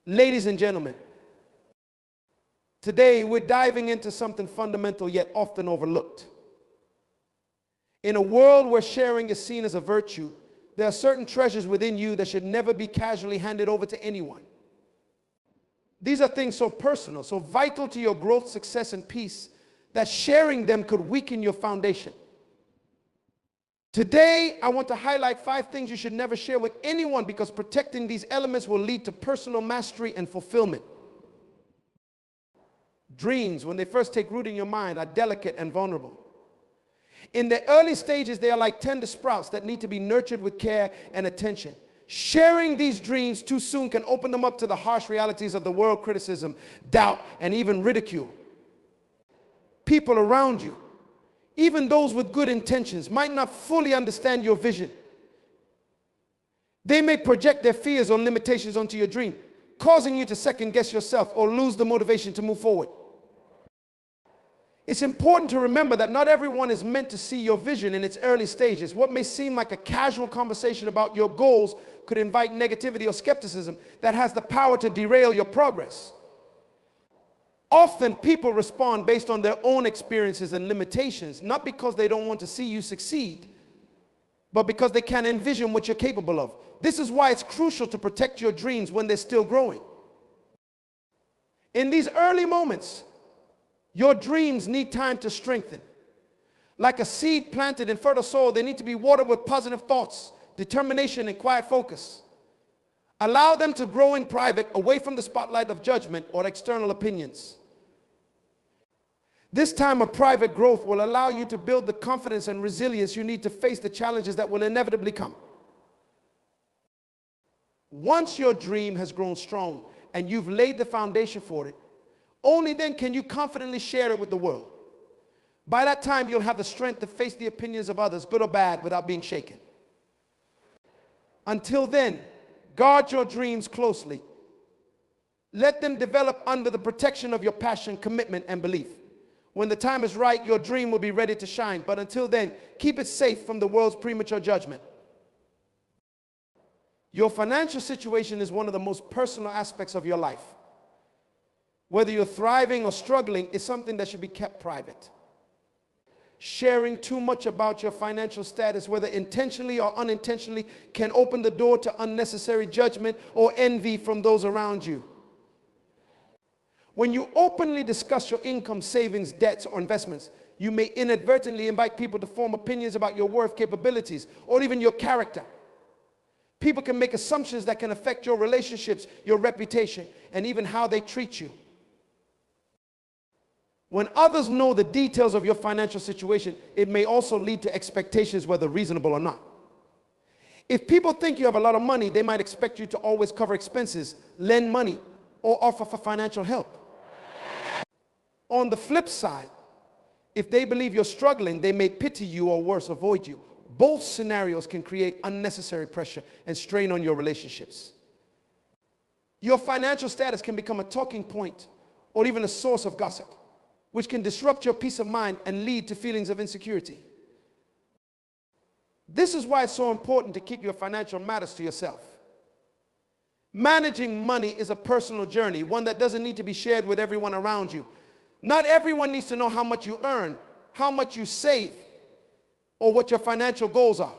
Ladies and gentlemen, today we're diving into something fundamental yet often overlooked. In a world where sharing is seen as a virtue, there are certain treasures within you that should never be casually handed over to anyone. These are things so personal, so vital to your growth, success, and peace that sharing them could weaken your foundation. Today, I want to highlight 5 things you should never share with anyone because protecting these elements will lead to personal mastery and fulfillment. Dreams, when they first take root in your mind, are delicate and vulnerable. In the early stages, they are like tender sprouts that need to be nurtured with care and attention. Sharing these dreams too soon can open them up to the harsh realities of the world, criticism, doubt, and even ridicule. People around you, even those with good intentions, might not fully understand your vision. They may project their fears or limitations onto your dream, causing you to second guess yourself or lose the motivation to move forward. It's important to remember that not everyone is meant to see your vision in its early stages. What may seem like a casual conversation about your goals could invite negativity or skepticism that has the power to derail your progress. Often people respond based on their own experiences and limitations, not because they don't want to see you succeed, but because they can't envision what you're capable of. This is why it's crucial to protect your dreams when they're still growing. In these early moments, your dreams need time to strengthen. Like a seed planted in fertile soil, they need to be watered with positive thoughts, determination, and quiet focus. Allow them to grow in private, away from the spotlight of judgment or external opinions. This time of private growth will allow you to build the confidence and resilience you need to face the challenges that will inevitably come. Once your dream has grown strong and you've laid the foundation for it, only then can you confidently share it with the world. By that time, you'll have the strength to face the opinions of others, good or bad, without being shaken. Until then, guard your dreams closely. Let them develop under the protection of your passion, commitment, and belief. When the time is right, your dream will be ready to shine. But until then, keep it safe from the world's premature judgment. Your financial situation is one of the most personal aspects of your life. Whether you're thriving or struggling is something that should be kept private. Sharing too much about your financial status, whether intentionally or unintentionally, can open the door to unnecessary judgment or envy from those around you. When you openly discuss your income, savings, debts, or investments, you may inadvertently invite people to form opinions about your worth, capabilities, or even your character. People can make assumptions that can affect your relationships, your reputation, and even how they treat you. When others know the details of your financial situation, it may also lead to expectations, whether reasonable or not. If people think you have a lot of money, they might expect you to always cover expenses, lend money, or offer for financial help. On the flip side, if they believe you're struggling, they may pity you or worse, avoid you. Both scenarios can create unnecessary pressure and strain on your relationships. Your financial status can become a talking point or even a source of gossip, which can disrupt your peace of mind and lead to feelings of insecurity. This is why it's so important to keep your financial matters to yourself. Managing money is a personal journey, one that doesn't need to be shared with everyone around you. Not everyone needs to know how much you earn, how much you save, or what your financial goals are.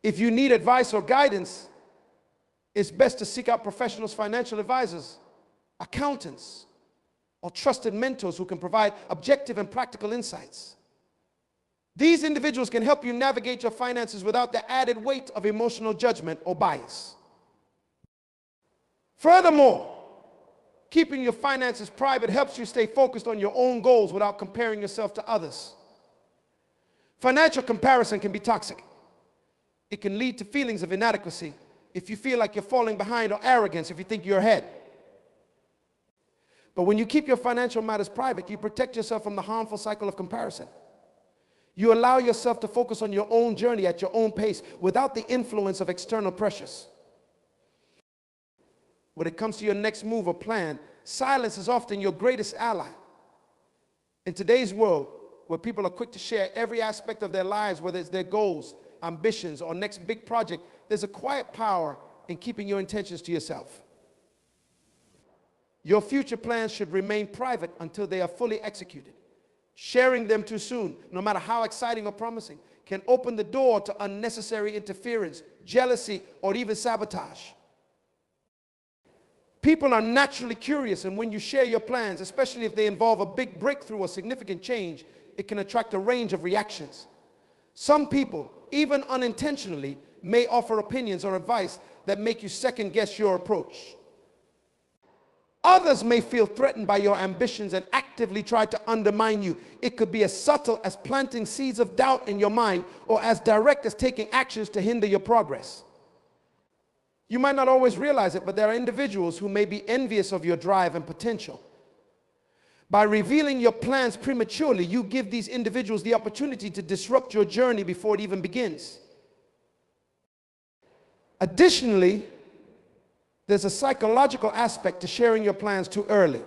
If you need advice or guidance, it's best to seek out professionals, financial advisors, accountants, or trusted mentors who can provide objective and practical insights. These individuals can help you navigate your finances without the added weight of emotional judgment or bias. Furthermore, keeping your finances private helps you stay focused on your own goals without comparing yourself to others. Financial comparison can be toxic. It can lead to feelings of inadequacy if you feel like you're falling behind, or arrogance if you think you're ahead. But when you keep your financial matters private, you protect yourself from the harmful cycle of comparison. You allow yourself to focus on your own journey at your own pace without the influence of external pressures. When it comes to your next move or plan, silence is often your greatest ally. In today's world, where people are quick to share every aspect of their lives, whether it's their goals, ambitions, or next big project, there's a quiet power in keeping your intentions to yourself. Your future plans should remain private until they are fully executed. Sharing them too soon, no matter how exciting or promising, can open the door to unnecessary interference, jealousy, or even sabotage. People are naturally curious, and when you share your plans, especially if they involve a big breakthrough or significant change, it can attract a range of reactions. Some people, even unintentionally, may offer opinions or advice that make you second guess your approach. Others may feel threatened by your ambitions and actively try to undermine you. It could be as subtle as planting seeds of doubt in your mind, or as direct as taking actions to hinder your progress. You might not always realize it, but there are individuals who may be envious of your drive and potential. By revealing your plans prematurely, you give these individuals the opportunity to disrupt your journey before it even begins. Additionally, there's a psychological aspect to sharing your plans too early.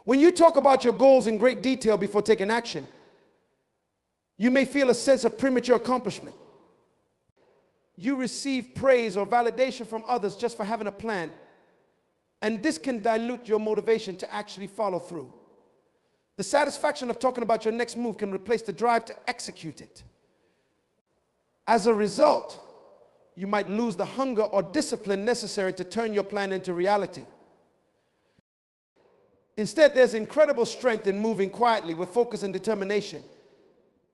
When you talk about your goals in great detail before taking action, you may feel a sense of premature accomplishment. You receive praise or validation from others just for having a plan, and this can dilute your motivation to actually follow through. The satisfaction of talking about your next move can replace the drive to execute it. As a result, you might lose the hunger or discipline necessary to turn your plan into reality. Instead, there's incredible strength in moving quietly with focus and determination.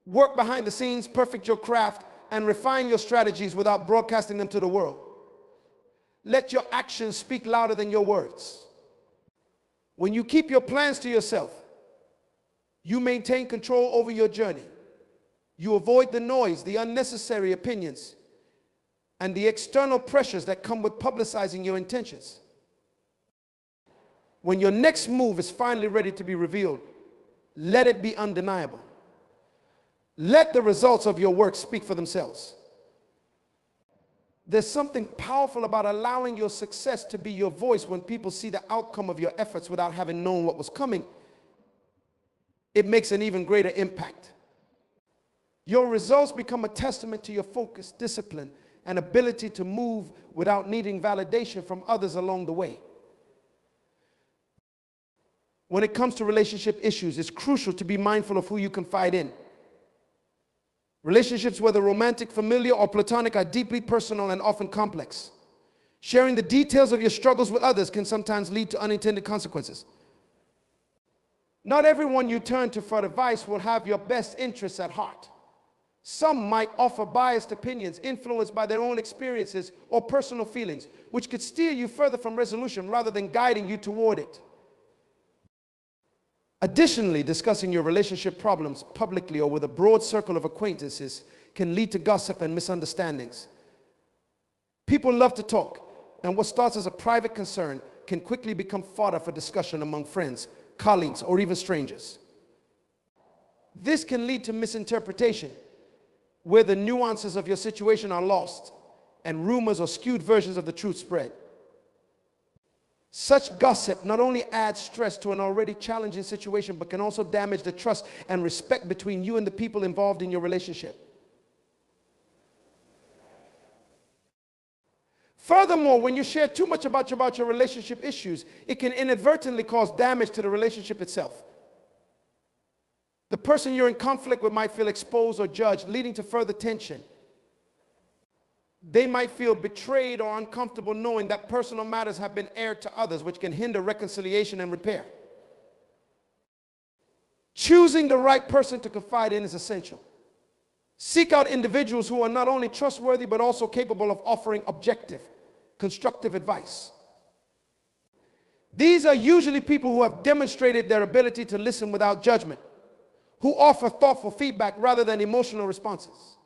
Work behind the scenes, perfect your craft, and refine your strategies without broadcasting them to the world. Let your actions speak louder than your words. When you keep your plans to yourself, you maintain control over your journey. You avoid the noise, the unnecessary opinions, and the external pressures that come with publicizing your intentions. When your next move is finally ready to be revealed, let it be undeniable. Let the results of your work speak for themselves. There's something powerful about allowing your success to be your voice when people see the outcome of your efforts without having known what was coming. It makes an even greater impact. Your results become a testament to your focus, discipline, and ability to move without needing validation from others along the way. When it comes to relationship issues, it's crucial to be mindful of who you confide in. Relationships, whether romantic, familiar, or platonic, are deeply personal and often complex. Sharing the details of your struggles with others can sometimes lead to unintended consequences. Not everyone you turn to for advice will have your best interests at heart. Some might offer biased opinions influenced by their own experiences or personal feelings, which could steer you further from resolution rather than guiding you toward it. Additionally, discussing your relationship problems publicly or with a broad circle of acquaintances can lead to gossip and misunderstandings. People love to talk, and what starts as a private concern can quickly become fodder for discussion among friends, colleagues, or even strangers. This can lead to misinterpretation, where the nuances of your situation are lost and rumors or skewed versions of the truth spread. Such gossip not only adds stress to an already challenging situation, but can also damage the trust and respect between you and the people involved in your relationship. Furthermore, when you share too much about your relationship issues, it can inadvertently cause damage to the relationship itself. The person you're in conflict with might feel exposed or judged, leading to further tension. They might feel betrayed or uncomfortable knowing that personal matters have been aired to others, which can hinder reconciliation and repair. Choosing the right person to confide in is essential. Seek out individuals who are not only trustworthy, but also capable of offering objective, constructive advice. These are usually people who have demonstrated their ability to listen without judgment, who offer thoughtful feedback rather than emotional responses.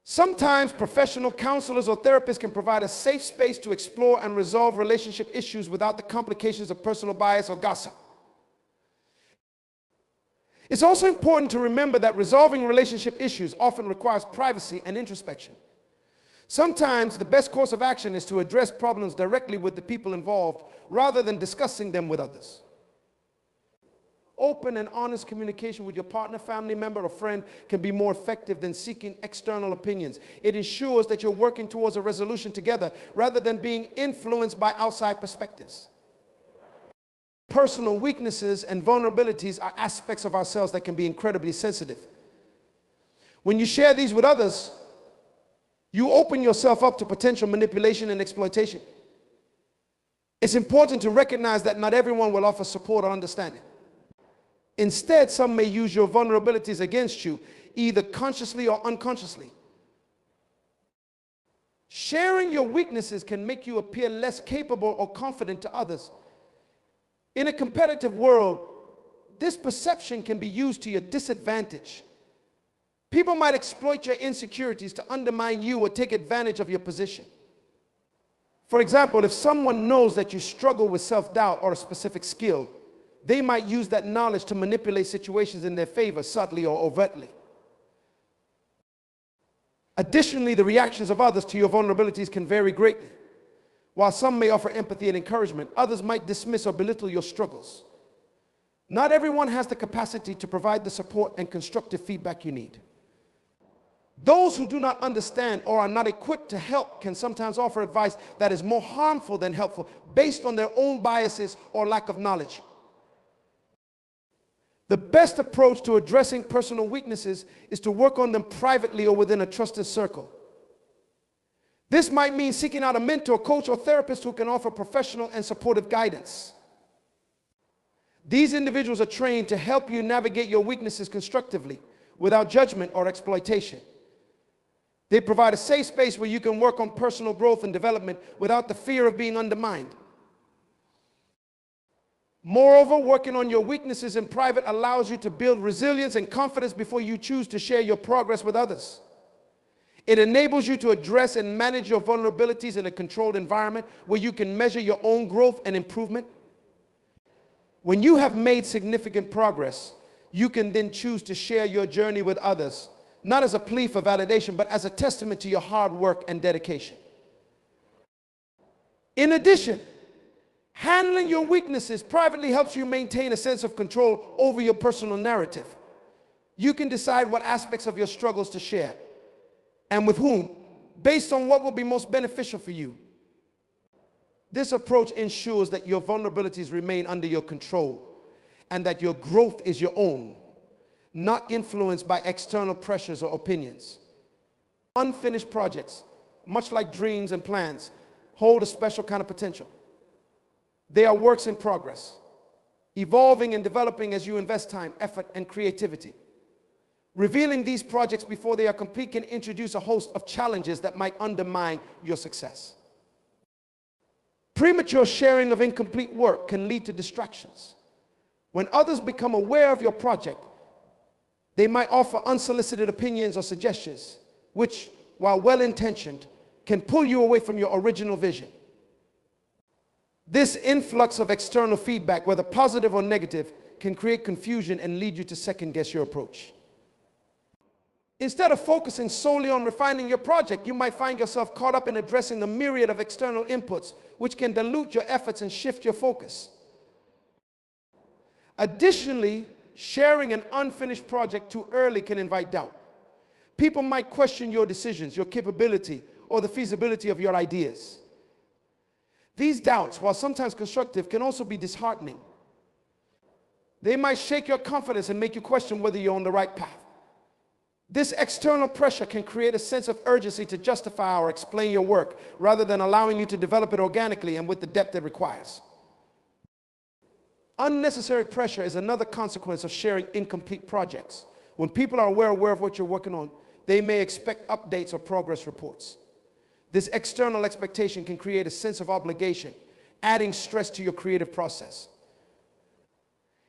Sometimes professional counselors or therapists can provide a safe space to explore and resolve relationship issues without the complications of personal bias or gossip. It's also important to remember that resolving relationship issues often requires privacy and introspection. Sometimes the best course of action is to address problems directly with the people involved rather than discussing them with others. Open and honest communication with your partner, family member, or friend can be more effective than seeking external opinions. It ensures that you're working towards a resolution together rather than being influenced by outside perspectives. Personal weaknesses and vulnerabilities are aspects of ourselves that can be incredibly sensitive. When you share these with others, you open yourself up to potential manipulation and exploitation. It's important to recognize that not everyone will offer support or understanding. Instead, some may use your vulnerabilities against you, either consciously or unconsciously. Sharing your weaknesses can make you appear less capable or confident to others. In a competitive world, this perception can be used to your disadvantage. People might exploit your insecurities to undermine you or take advantage of your position. For example, if someone knows that you struggle with self-doubt or a specific skill, they might use that knowledge to manipulate situations in their favor, subtly or overtly. Additionally, the reactions of others to your vulnerabilities can vary greatly. While some may offer empathy and encouragement, others might dismiss or belittle your struggles. Not everyone has the capacity to provide the support and constructive feedback you need. Those who do not understand or are not equipped to help can sometimes offer advice that is more harmful than helpful based on their own biases or lack of knowledge. The best approach to addressing personal weaknesses is to work on them privately or within a trusted circle. This might mean seeking out a mentor, coach, or therapist who can offer professional and supportive guidance. These individuals are trained to help you navigate your weaknesses constructively, without judgment or exploitation. They provide a safe space where you can work on personal growth and development without the fear of being undermined. Moreover, working on your weaknesses in private allows you to build resilience and confidence before you choose to share your progress with others. It enables you to address and manage your vulnerabilities in a controlled environment where you can measure your own growth and improvement. When you have made significant progress, you can then choose to share your journey with others, not as a plea for validation, but as a testament to your hard work and dedication. In addition, handling your weaknesses privately helps you maintain a sense of control over your personal narrative. You can decide what aspects of your struggles to share and with whom, based on what will be most beneficial for you. This approach ensures that your vulnerabilities remain under your control and that your growth is your own, not influenced by external pressures or opinions. Unfinished projects, much like dreams and plans, hold a special kind of potential. They are works in progress, evolving and developing as you invest time, effort, and creativity. Revealing these projects before they are complete can introduce a host of challenges that might undermine your success. Premature sharing of incomplete work can lead to distractions. When others become aware of your project, they might offer unsolicited opinions or suggestions, which, while well-intentioned, can pull you away from your original vision. This influx of external feedback, whether positive or negative, can create confusion and lead you to second-guess your approach. Instead of focusing solely on refining your project, you might find yourself caught up in addressing a myriad of external inputs, which can dilute your efforts and shift your focus. Additionally, sharing an unfinished project too early can invite doubt. People might question your decisions, your capability, or the feasibility of your ideas. These doubts, while sometimes constructive, can also be disheartening. They might shake your confidence and make you question whether you're on the right path. This external pressure can create a sense of urgency to justify or explain your work, rather than allowing you to develop it organically and with the depth it requires. Unnecessary pressure is another consequence of sharing incomplete projects. When people are aware of what you're working on, they may expect updates or progress reports. This external expectation can create a sense of obligation, adding stress to your creative process.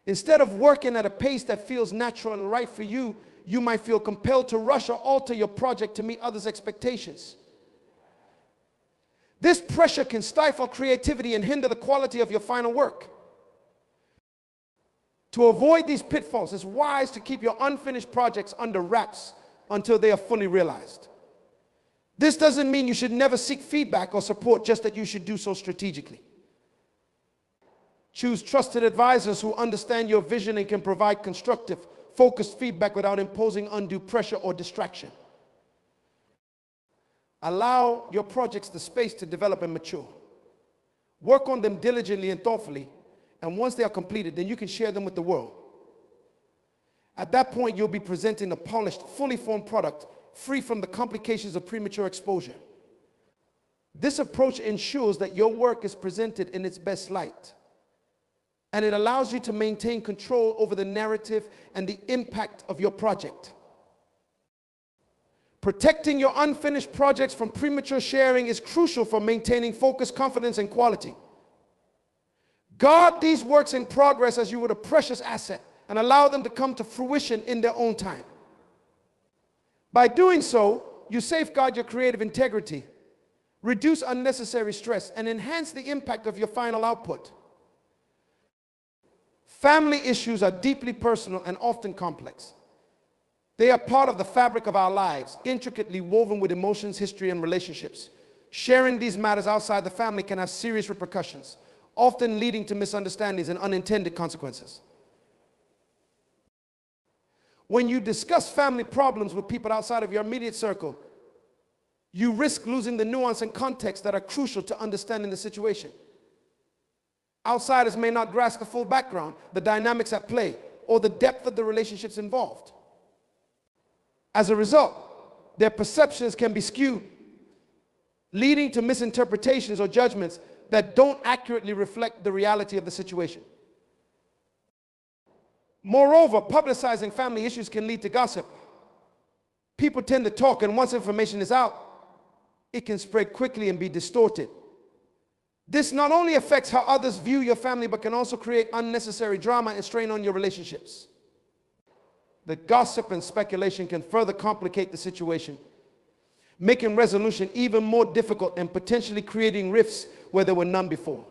Instead of working at a pace that feels natural and right for you, you might feel compelled to rush or alter your project to meet others' expectations. This pressure can stifle creativity and hinder the quality of your final work. To avoid these pitfalls, it's wise to keep your unfinished projects under wraps until they are fully realized. This doesn't mean you should never seek feedback or support, just that you should do so strategically. Choose trusted advisors who understand your vision and can provide constructive, focused feedback without imposing undue pressure or distraction. Allow your projects the space to develop and mature. Work on them diligently and thoughtfully, And once they are completed, then you can share them with the world. At that point, you'll be presenting a polished, fully formed product, free from the complications of premature exposure. This approach ensures that your work is presented in its best light, and it allows you to maintain control over the narrative and the impact of your project. Protecting your unfinished projects from premature sharing is crucial for maintaining focus, confidence, and quality. Guard these works in progress as you would a precious asset, and allow them to come to fruition in their own time. By doing so, you safeguard your creative integrity, reduce unnecessary stress, and enhance the impact of your final output. Family issues are deeply personal and often complex. They are part of the fabric of our lives, intricately woven with emotions, history, and relationships. Sharing these matters outside the family can have serious repercussions, often leading to misunderstandings and unintended consequences. When you discuss family problems with people outside of your immediate circle, you risk losing the nuance and context that are crucial to understanding the situation. Outsiders may not grasp the full background, the dynamics at play, or the depth of the relationships involved. As a result, their perceptions can be skewed, leading to misinterpretations or judgments that don't accurately reflect the reality of the situation. Moreover, publicizing family issues can lead to gossip. People tend to talk, and once information is out, it can spread quickly and be distorted. This not only affects how others view your family, but can also create unnecessary drama and strain on your relationships. The gossip and speculation can further complicate the situation, making resolution even more difficult and potentially creating rifts where there were none before.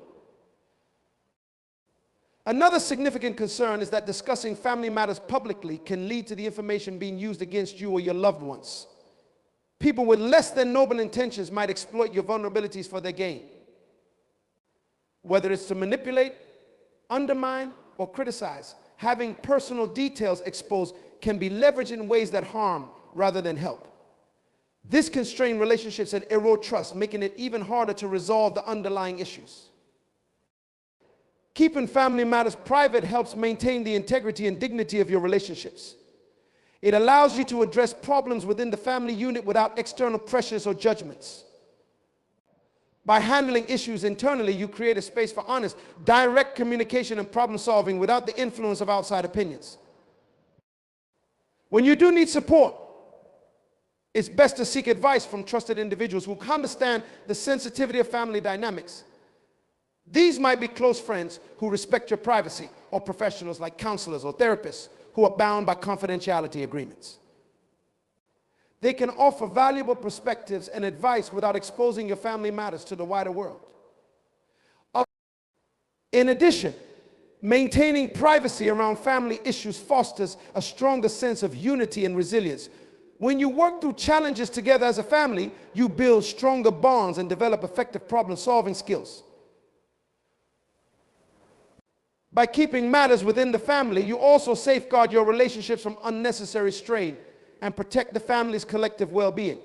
Another significant concern is that discussing family matters publicly can lead to the information being used against you or your loved ones. People with less than noble intentions might exploit your vulnerabilities for their gain. Whether it's to manipulate, undermine, or criticize, having personal details exposed can be leveraged in ways that harm rather than help. This can strain relationships and erode trust, making it even harder to resolve the underlying issues. Keeping family matters private helps maintain the integrity and dignity of your relationships. It allows you to address problems within the family unit without external pressures or judgments. By handling issues internally, you create a space for honest, direct communication and problem solving without the influence of outside opinions. When you do need support, it's best to seek advice from trusted individuals who understand the sensitivity of family dynamics. These might be close friends who respect your privacy, or professionals like counselors or therapists who are bound by confidentiality agreements. They can offer valuable perspectives and advice without exposing your family matters to the wider world. In addition, maintaining privacy around family issues fosters a stronger sense of unity and resilience. When you work through challenges together as a family, you build stronger bonds and develop effective problem-solving skills. By keeping matters within the family, you also safeguard your relationships from unnecessary strain and protect the family's collective well-being.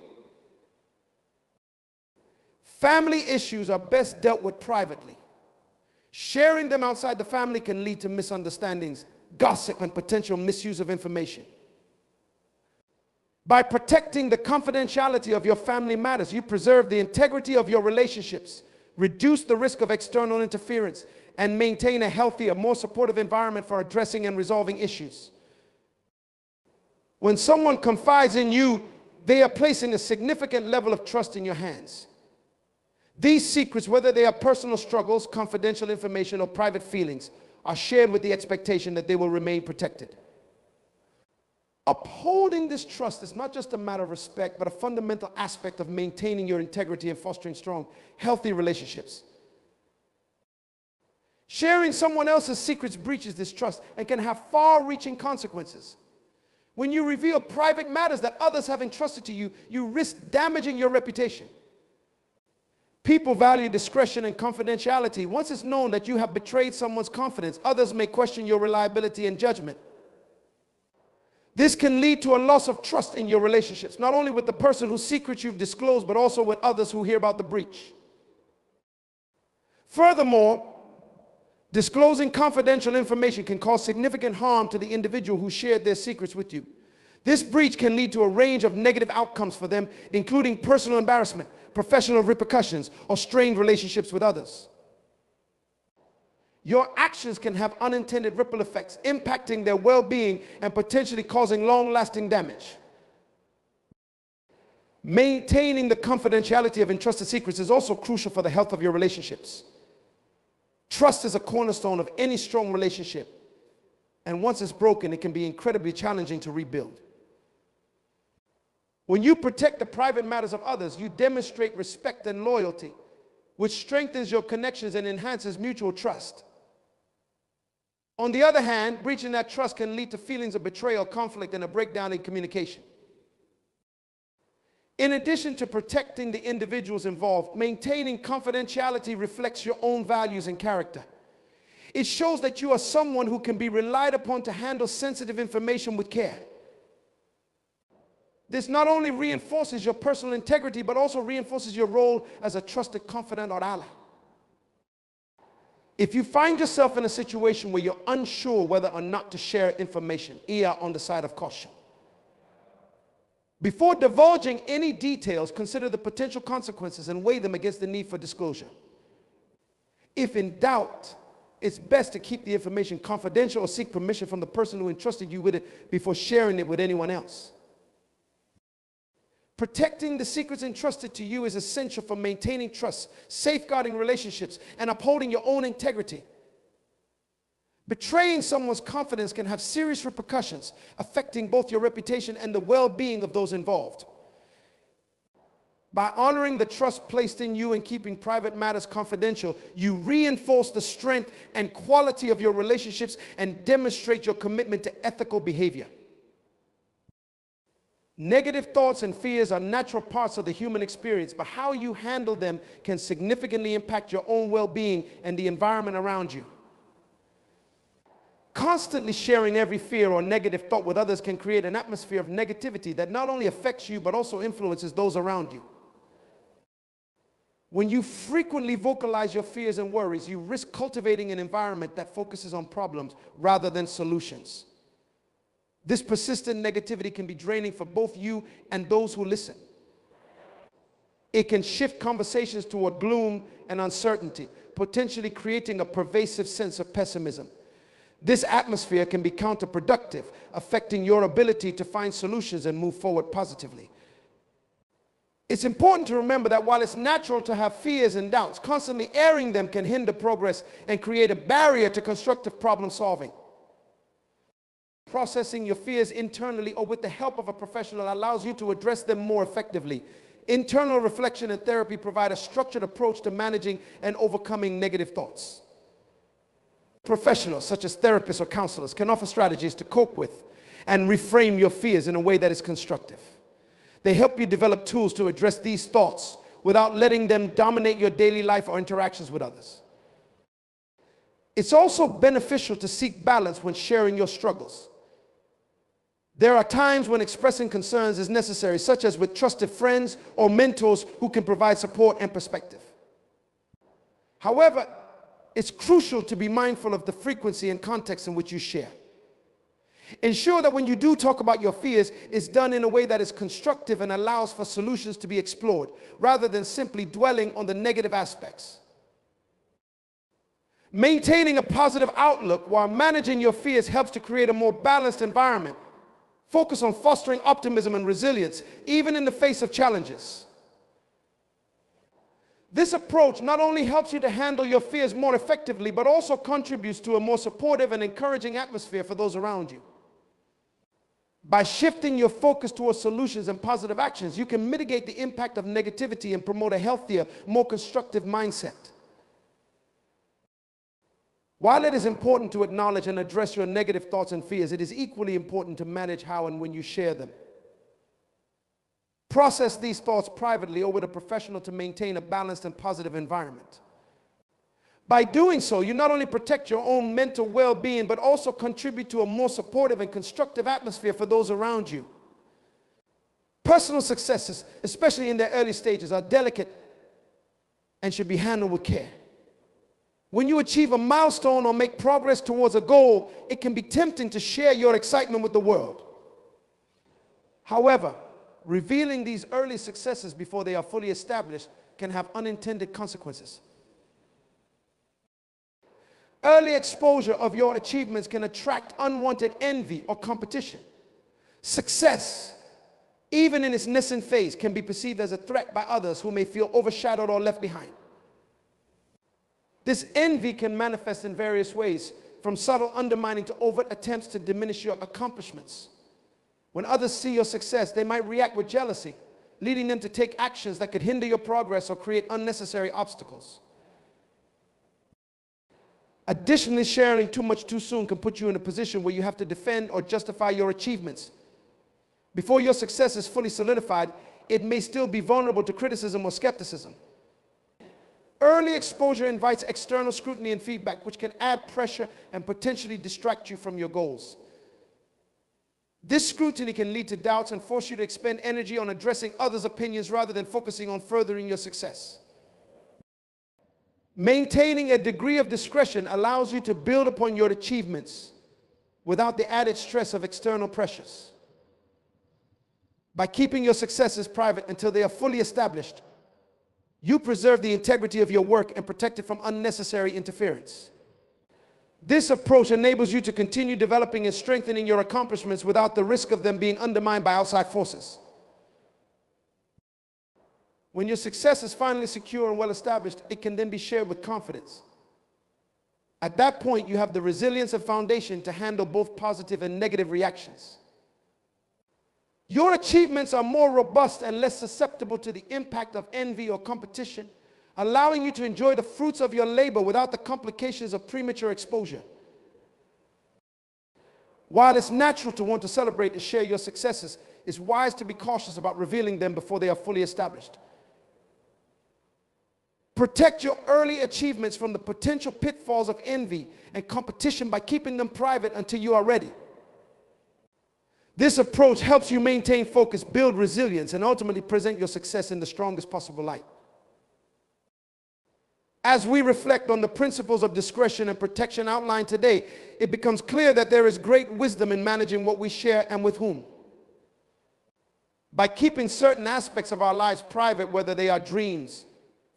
Family issues are best dealt with privately. Sharing them outside the family can lead to misunderstandings, gossip, and potential misuse of information. By protecting the confidentiality of your family matters, you preserve the integrity of your relationships, reduce the risk of external interference, and maintain a healthier, more supportive environment for addressing and resolving issues. When someone confides in you, they are placing a significant level of trust in your hands. These secrets, whether they are personal struggles, confidential information, or private feelings, are shared with the expectation that they will remain protected. Upholding this trust is not just a matter of respect, but a fundamental aspect of maintaining your integrity and fostering strong, healthy relationships. Sharing someone else's secrets breaches this trust and can have far-reaching consequences. When you reveal private matters that others have entrusted to you, you risk damaging your reputation. People value discretion and confidentiality. Once it's known that you have betrayed someone's confidence, others may question your reliability and judgment. This can lead to a loss of trust in your relationships, not only with the person whose secrets you've disclosed, but also with others who hear about the breach. Furthermore, Disclosing confidential information can cause significant harm to the individual who shared their secrets with you. This breach can lead to a range of negative outcomes for them, including personal embarrassment, professional repercussions, or strained relationships with others. Your actions can have unintended ripple effects, impacting their well-being and potentially causing long-lasting damage. Maintaining the confidentiality of entrusted secrets is also crucial for the health of your relationships. Trust is a cornerstone of any strong relationship, and once it's broken, it can be incredibly challenging to rebuild. When you protect the private matters of others, you demonstrate respect and loyalty, which strengthens your connections and enhances mutual trust. On the other hand, breaching that trust can lead to feelings of betrayal, conflict, and a breakdown in communication. In addition to protecting the individuals involved, maintaining confidentiality reflects your own values and character. It shows that you are someone who can be relied upon to handle sensitive information with care. This not only reinforces your personal integrity, but also reinforces your role as a trusted confidant or ally. If you find yourself in a situation where you're unsure whether or not to share information, err on the side of caution. Before divulging any details, consider the potential consequences and weigh them against the need for disclosure. If in doubt, it's best to keep the information confidential or seek permission from the person who entrusted you with it before sharing it with anyone else. Protecting the secrets entrusted to you is essential for maintaining trust, safeguarding relationships, and upholding your own integrity. Betraying someone's confidence can have serious repercussions, affecting both your reputation and the well-being of those involved. By honoring the trust placed in you and keeping private matters confidential, you reinforce the strength and quality of your relationships and demonstrate your commitment to ethical behavior. Negative thoughts and fears are natural parts of the human experience, but how you handle them can significantly impact your own well-being and the environment around you. Constantly sharing every fear or negative thought with others can create an atmosphere of negativity that not only affects you, but also influences those around you. When you frequently vocalize your fears and worries, you risk cultivating an environment that focuses on problems rather than solutions. This persistent negativity can be draining for both you and those who listen. It can shift conversations toward gloom and uncertainty, potentially creating a pervasive sense of pessimism. This atmosphere can be counterproductive, affecting your ability to find solutions and move forward positively. It's important to remember that while it's natural to have fears and doubts, constantly airing them can hinder progress and create a barrier to constructive problem solving. Processing your fears internally or with the help of a professional allows you to address them more effectively. Internal reflection and therapy provide a structured approach to managing and overcoming negative thoughts. Professionals such as therapists or counselors can offer strategies to cope with and reframe your fears in a way that is constructive. They help you develop tools to address these thoughts without letting them dominate your daily life or interactions with others. It's also beneficial to seek balance when sharing your struggles. There are times when expressing concerns is necessary, such as with trusted friends or mentors who can provide support and perspective. However, it's crucial to be mindful of the frequency and context in which you share. Ensure that when you do talk about your fears, it's done in a way that is constructive and allows for solutions to be explored, rather than simply dwelling on the negative aspects. Maintaining a positive outlook while managing your fears helps to create a more balanced environment. Focus on fostering optimism and resilience, even in the face of challenges. This approach not only helps you to handle your fears more effectively, but also contributes to a more supportive and encouraging atmosphere for those around you. By shifting your focus towards solutions and positive actions, you can mitigate the impact of negativity and promote a healthier, more constructive mindset. While it is important to acknowledge and address your negative thoughts and fears, it is equally important to manage how and when you share them. Process these thoughts privately or with a professional to maintain a balanced and positive environment. By doing so, you not only protect your own mental well-being, but also contribute to a more supportive and constructive atmosphere for those around you. Personal successes, especially in their early stages, are delicate and should be handled with care. When you achieve a milestone or make progress towards a goal, it can be tempting to share your excitement with the world. However, revealing these early successes before they are fully established can have unintended consequences. Early exposure of your achievements can attract unwanted envy or competition. Success, even in its nascent phase, can be perceived as a threat by others who may feel overshadowed or left behind. This envy can manifest in various ways, from subtle undermining to overt attempts to diminish your accomplishments. When others see your success, they might react with jealousy, leading them to take actions that could hinder your progress or create unnecessary obstacles. Additionally, sharing too much too soon can put you in a position where you have to defend or justify your achievements. Before your success is fully solidified, it may still be vulnerable to criticism or skepticism. Early exposure invites external scrutiny and feedback, which can add pressure and potentially distract you from your goals. This scrutiny can lead to doubts and force you to expend energy on addressing others' opinions rather than focusing on furthering your success. Maintaining a degree of discretion allows you to build upon your achievements without the added stress of external pressures. By keeping your successes private until they are fully established, you preserve the integrity of your work and protect it from unnecessary interference. This approach enables you to continue developing and strengthening your accomplishments without the risk of them being undermined by outside forces. When your success is finally secure and well established, it can then be shared with confidence. At that point, you have the resilience and foundation to handle both positive and negative reactions. Your achievements are more robust and less susceptible to the impact of envy or competition, allowing you to enjoy the fruits of your labor without the complications of premature exposure. While it's natural to want to celebrate and share your successes, it's wise to be cautious about revealing them before they are fully established. Protect your early achievements from the potential pitfalls of envy and competition by keeping them private until you are ready. This approach helps you maintain focus, build resilience, and ultimately present your success in the strongest possible light. As we reflect on the principles of discretion and protection outlined today, it becomes clear that there is great wisdom in managing what we share and with whom. By keeping certain aspects of our lives private, whether they are dreams,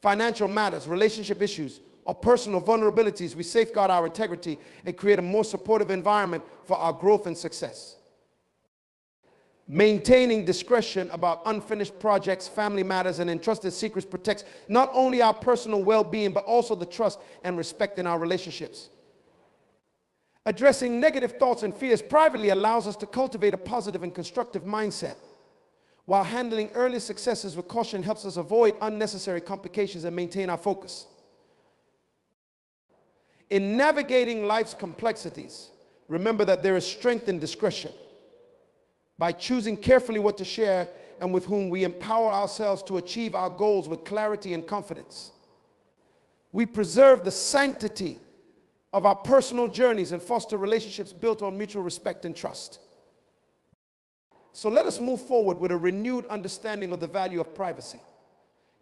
financial matters, relationship issues, or personal vulnerabilities, we safeguard our integrity and create a more supportive environment for our growth and success. Maintaining discretion about unfinished projects, family matters, and entrusted secrets protects not only our personal well-being, but also the trust and respect in our relationships. Addressing negative thoughts and fears privately allows us to cultivate a positive and constructive mindset, while handling early successes with caution helps us avoid unnecessary complications and maintain our focus. In navigating life's complexities, remember that there is strength in discretion. By choosing carefully what to share and with whom, we empower ourselves to achieve our goals with clarity and confidence. We preserve the sanctity of our personal journeys and foster relationships built on mutual respect and trust. So let us move forward with a renewed understanding of the value of privacy.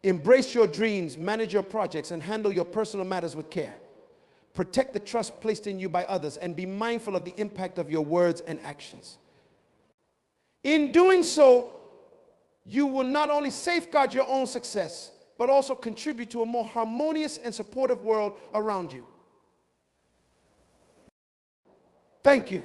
Embrace your dreams, manage your projects, and handle your personal matters with care. Protect the trust placed in you by others, and be mindful of the impact of your words and actions. In doing so, you will not only safeguard your own success, but also contribute to a more harmonious and supportive world around you. Thank you.